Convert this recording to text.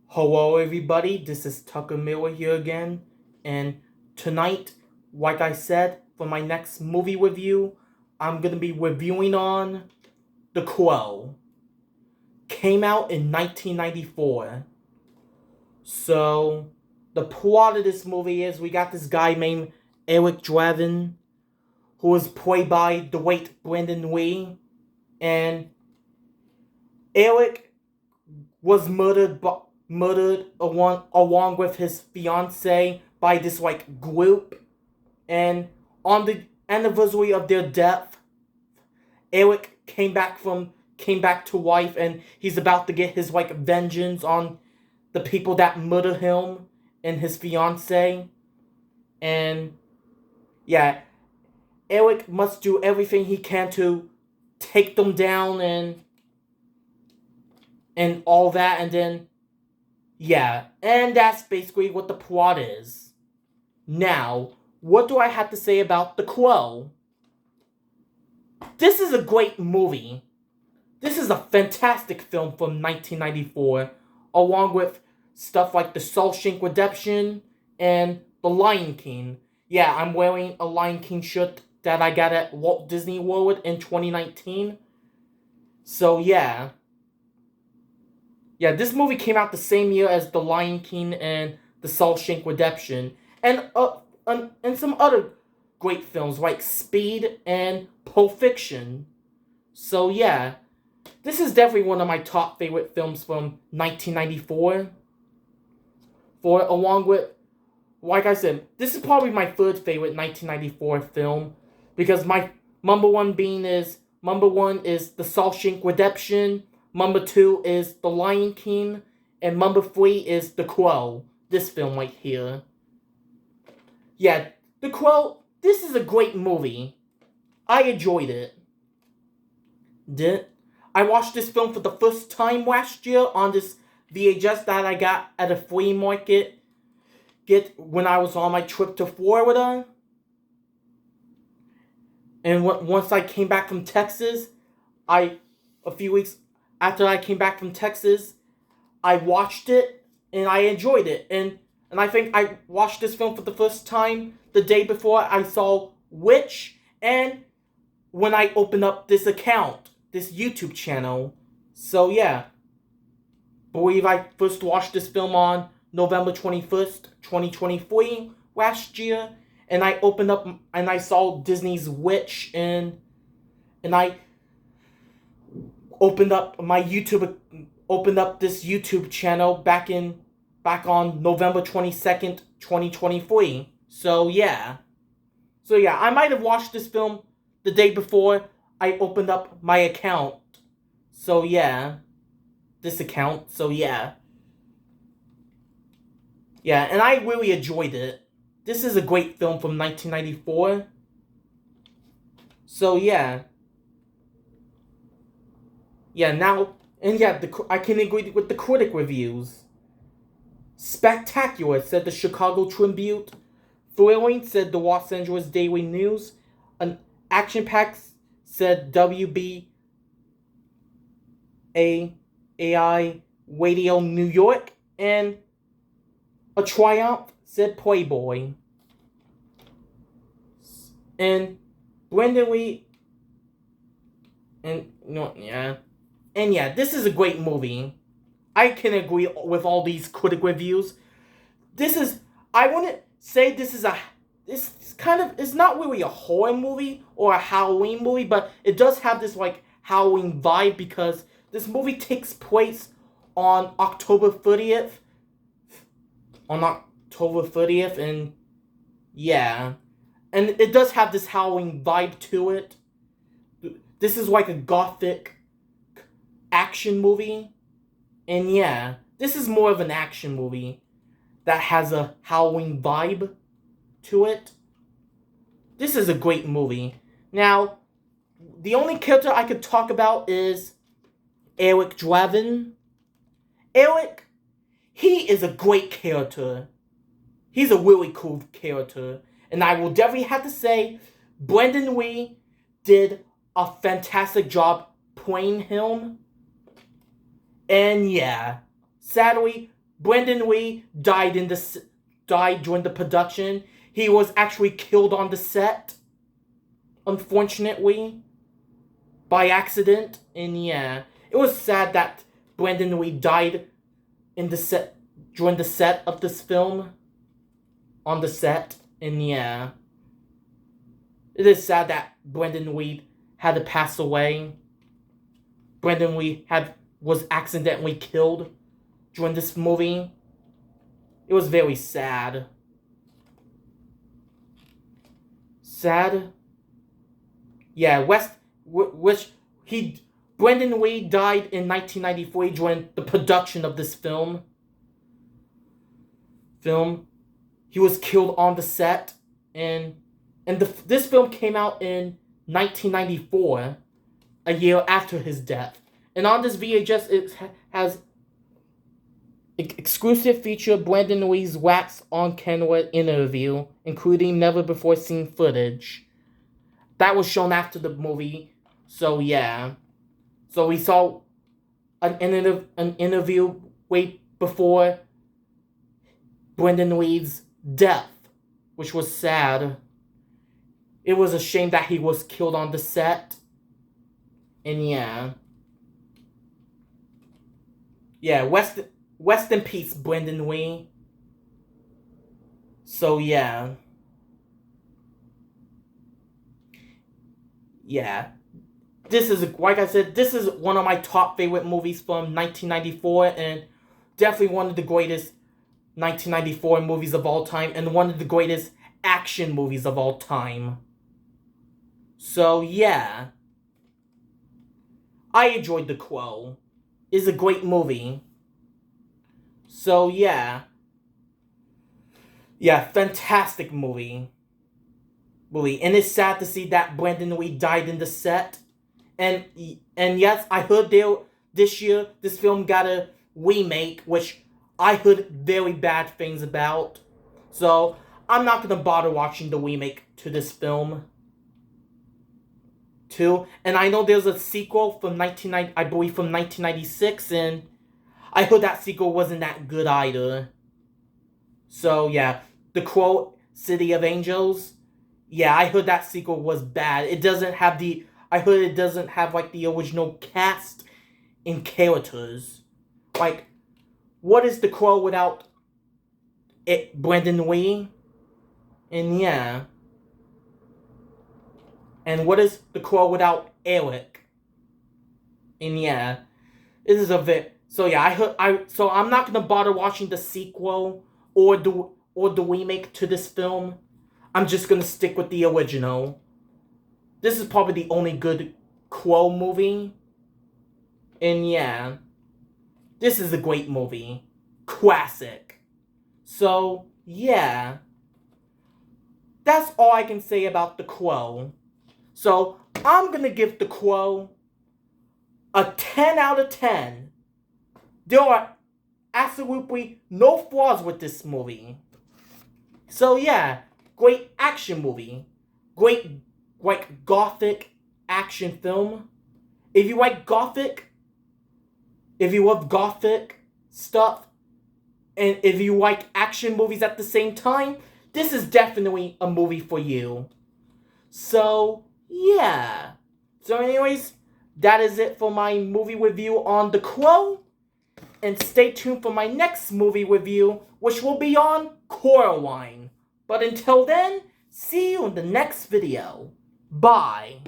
Hello, everybody. This is Tucker Miller here again, and tonight, like I said, for my next movie review, I'm gonna be reviewing on The Crow. Came out in 1994. So, the plot of this movie is we got this guy named Eric Draven, who was played by the late Brandon Lee, and Eric was murdered along with his fiance by this group, and on the anniversary of their death, Eric came back to life, and he's about to get his vengeance on the people that murdered him and his fiance. And yeah, Eric must do everything he can to take them down and all that, and then yeah, and that's basically what the plot is. Now, what do I have to say about The Crow? This is a great movie. This is a fantastic film from 1994, along with stuff like The Shawshank Redemption and The Lion King. Yeah, I'm wearing a Lion King shirt that I got at Walt Disney World in 2019. So yeah. Yeah, this movie came out the same year as The Lion King and The Shawshank Redemption, and some other great films like Speed and Pulp Fiction. So yeah, this is definitely one of my top favorite films from 1994. For along with, like I said, this is probably my third favorite 1994 film, because my number one is The Shawshank Redemption. Number two is The Lion King, and number three is The Crow. This film right here. Yeah, The Crow. This is a great movie. I enjoyed it. Did I watched this film for the first time last year on this VHS that I got at a flea market. Get when I was on my trip to Florida, and once I came back from Texas, I a few weeks after I came back from Texas, I watched it and I enjoyed it. And I think I watched this film for the first time the day before I saw Witch, and when I opened up this account, this YouTube channel. So yeah, believe I first watched this film on November 21st, 2023 last year, and I opened up and I saw Disney's Witch, and I opened up this YouTube channel back on November 22nd, 2023. So yeah. So yeah, I might have watched this film the day before I opened up my account. So yeah. This account. So yeah. Yeah, and I really enjoyed it. This is a great film from 1994. So yeah. Yeah, now, and yeah, I can agree with the critic reviews. Spectacular, said the Chicago Tribune. Thrilling, said the Los Angeles Daily News. An action-packed, said WBAI Radio New York. And a triumph, said Playboy. And Brandon Lee, and yeah. And yeah, this is a great movie. I can agree with all these critic reviews. This is, I wouldn't say this kind of, it's not really a horror movie or a Halloween movie, but it does have this Halloween vibe, because this movie takes place on October 30th. And yeah. And it does have this Halloween vibe to it. This is like a gothic action movie. And yeah, this is more of an action movie that has a Halloween vibe to it. This is a great movie. Now, the only character I could talk about is Eric Draven. Eric, he is a great character. He's a really cool character. And I will definitely have to say, Brandon Lee did a fantastic job playing him. And yeah, sadly, Brandon Lee died during the production. He was actually killed on the set, unfortunately, by accident. And yeah, it was sad that Brandon Lee died in the set during the set of this film. On the set, and yeah, it is sad that Brandon Lee had to pass away. Brandon Lee was accidentally killed during this movie. It was very sad. Sad. Yeah, Brandon Lee died in 1993 during the production of this film. He was killed on the set, and this film came out in 1994, a year after his death. And on this VHS, it has exclusive feature Brandon Lee's wax on camera interview, including never before seen footage. That was shown after the movie, so yeah. So we saw an interview way before Brandon Lee's death, which was sad. It was a shame that he was killed on the set. And yeah. Yeah, rest in peace, Brandon Lee. So yeah. Yeah. This is, like I said, this is one of my top favorite movies from 1994, and definitely one of the greatest 1994 movies of all time, and one of the greatest action movies of all time. So yeah, I enjoyed The Crow. It's a great movie. So yeah, fantastic movie. And it's sad to see that Brandon Lee died in the set. And yes, I heard this year this film got a remake, which I heard very bad things about. So I'm not gonna bother watching the remake to this film. Too. And I know there's a sequel from 1996, and I heard that sequel wasn't that good either. So yeah, The Crow, City of Angels. Yeah, I heard that sequel was bad. I heard it doesn't have like the original cast and characters. Like, what is The Crow without Brandon Lee? And yeah. And what is The Crow without Eric? And yeah, it is a bit. So yeah, so I'm not gonna bother watching the sequel or the remake to this film. I'm just gonna stick with the original. This is probably the only good Crow movie. And yeah, this is a great movie. Classic. So yeah, that's all I can say about The Crow. So I'm gonna give The Crow a 10 out of 10. There are absolutely no flaws with this movie. So yeah, great action movie. Great, like, gothic action film. If you like gothic, if you love gothic stuff, and if you like action movies at the same time, this is definitely a movie for you. So yeah. So anyways, that is it for my movie review on The Crow. And stay tuned for my next movie review, which will be on Coraline. But until then, see you in the next video. Bye.